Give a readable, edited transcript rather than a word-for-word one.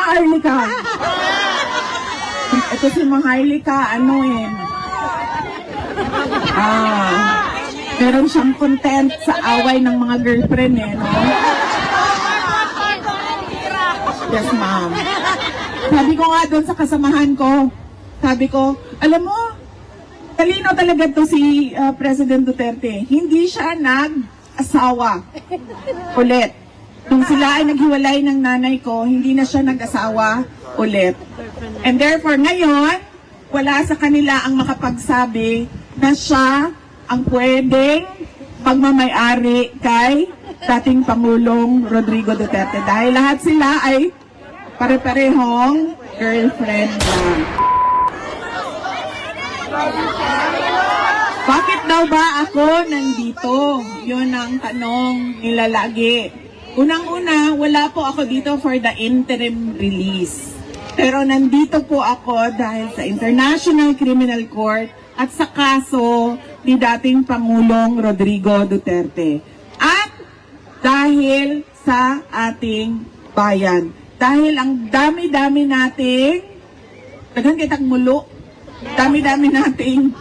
Maharlika. Ito si Maharlika, meron siyang content sa away ng mga girlfriend no? Yes, ma'am. Sabi ko nga doon sa kasamahan ko, sabi ko, alam mo, talino talaga to si President Duterte. Hindi siya nag-asawa ulit. Nung sila ay naghiwalay ng nanay ko, hindi na siya nag-asawa ulit. And therefore, ngayon, wala sa kanila ang makapagsabi na siya ang pwedeng pagmamay-ari kay dating Pangulong Rodrigo Duterte. Dahil lahat sila ay pare-parehong girlfriend lang. Bakit daw ba ako nandito? Yun ang tanong nila lagi. Unang-una, wala po ako dito for the interim release. Pero nandito po ako dahil sa International Criminal Court at sa kaso ni dating Pangulong Rodrigo Duterte. At dahil sa ating bayan. Dahil ang dami-dami nating, dami-dami nating